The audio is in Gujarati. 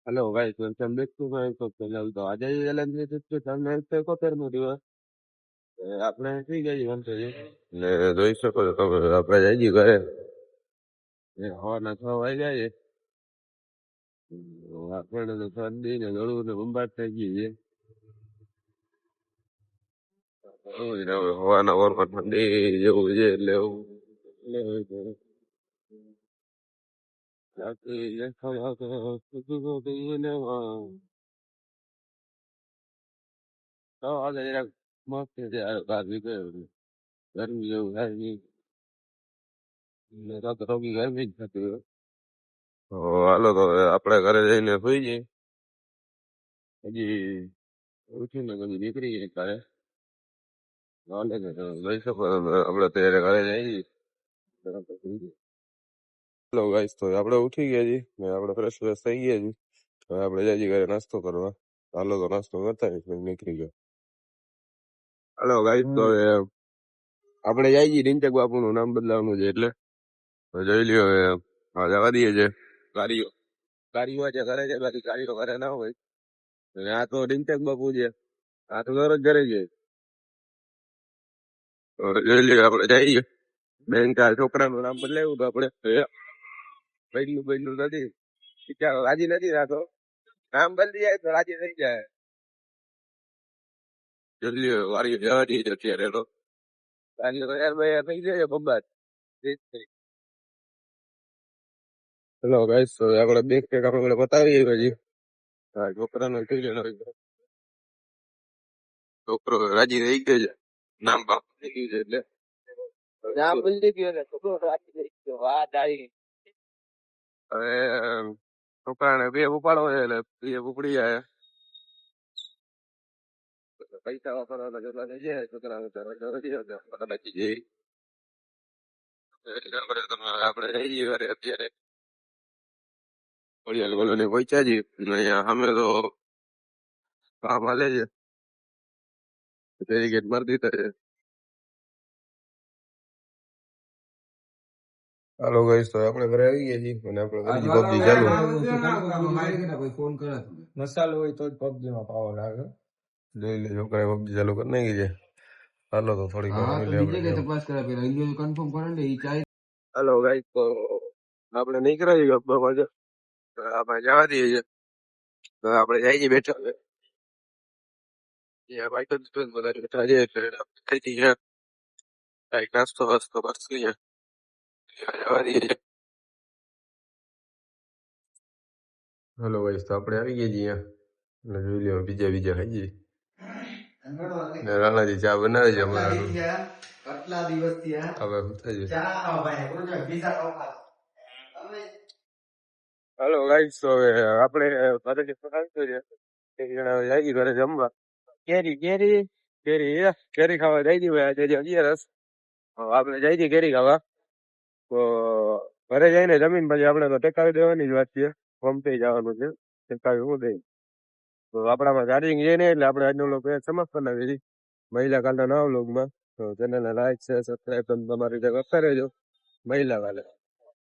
હલો ભાઈ, welcome back to my YouTube channel. તો આજે ચેલેન્જ છે તમને 71 નો દિવસ. આપણે થઈ ગઈ વાંધો ને જોઈ શકો છો તમે, આપણે જઈ ઘરે હવાના 6 વાગ્યા છે. આપણને તો ઠંડી ને ગળું ને બંબાટ થઈ ગઈ છે. હવે હવાના ઓરમાં ઠંડી જેવું છે એટલે એવું આજે જરાક મસ્ત છે બહાર નીકળ્યો. ગરમી જેવું થાય નહીં ને રાત રોગી ગરમી જ થતી હોય. તો હાલો તો હવે આપણે ઘરે જઈને સુઈ જઈએ. હજી ઉઠીને પછી નીકળી જાય ઘરે. હાલે ને લઈ શકો તમે, આપણે ત્યારે ઘરે જઈએ. હેલો ગાઈસ, તો આપણે ઉઠી ગયા છીએ ને આપણે ફ્રેશ ફ્રેશ થઈ ગયા છીએ. હવે આપણે જઈએ ઘરે નાસ્તો કરવા. હાલો તો નાસ્તો કરતા નીકળી ગયો. હાલો ગાઈસ, તો હવે આપણે જઈએ છીએ. ડિંચક બાપુનું નામ બદલાવવાનું છે એટલે જોઈ લ્યો. હવે જવા દઈએ છે ગાડીઓ. ગાડીઓ છે ઘરે છે, બાકી ગાડીઓ ઘરે ના હોય. અને આ તો ડિંચક બાપુ છે, આ તો દરરોજ ઘરે છે. તો જોઈ લ્યો આપણે જઈએ. બેંક આ છોકરાનું નામ બદલાવ્યું તો આપણે બદલું બદલું નથી. બિચારો રાજી નથી થતો. નામ બદલી જાય તો રાજી થઈ જાય. જોઈ લ્યો વાડીઓ જવા દઈએ છે અત્યારે તો. ગાડીઓ તો યાર ભાઈ થઈ જાય બંબાદ. હેલો ગાઈસ, તો આપણે બેંક પેક આપણે બતાવીએ પછી. હા, છોકરાનો થઈ ગયો. છોકરો રાજી થઈ ગયો છે. નામ બાપ થઈ ગયું છે એટલે નામ બદલી ગયો ને છોકરો રાજી થઈ ગયો. વાત આવી. હવે છોકરાને બે ઉપાડો છે એટલે બે ઉપડી જાય. પૈસા વાપરવાના જેટલા થઈ જાય છોકરાને બચી જાય. આપણે જઈએ ઘરે અત્યારે. ઓડિયાલ કોલોની પહોંચ્યા છીએ. અહીંયા સામે તો કામ હાલે છે. બેરીકેડ મારી દીધા છે. હાલો ગાઈસ, તો આપણે ઘરે આવી ગયા છીએ અને આપણે કરી પબજી ચાલુ. મસાલો હોય તો જ પબજી માં પાવર આવે. જોઈ લે છોકરાએ પબજી ચાલુ કરી નાખી છે. હાલો તો થોડીક હાલો ગાઈસ, તો આપણે નીકળાઈ ગપ્પા પાછો આપણે જવા દઈએ છે. તો આપણે જઈએ બેઠા હવે. બાઈક જ બધા બેઠા છે એટલે થઈ ગઈ કાંઈક નાસ્તો વાસ્તો કરશું. જવા દઈએ છે. હાલો ગાઈસ, તો આપણે આવી ગયા છીએ અને જોઈ લો બીજા બીજા ખાઈ જઈએ. રાણાજી ચા બનાવે છે અમારા કેટલા દિવસથી હાલો ગાઈસ, તો હવે આપણે એક જણા જાય ઘરે જમવા. કેરી કેરી કેરી કેરી ખાવા જઈ દી ભાઈ. આજે 11 આપણે જઈ દી કેરી ખાવા. તો ઘરે જઈને જમીન પછી આપણે તો ટેકાવી દેવાની જ વાત છે. પંપે જવાનું છે, ટેકાવી હું દઈ. તો આપણામાં ચાર્જિંગ છે ને એટલે આપણે આજનો લોક સમાપ્ત કરી નાખીએ છીએ. મહિલા કાલના નવા વ્લોગમાં. તો ચેનલને લાઈક શેર સબસ્ક્રાઈબ તમારી રીતે કરતા રહેજો. મહિલા કાલે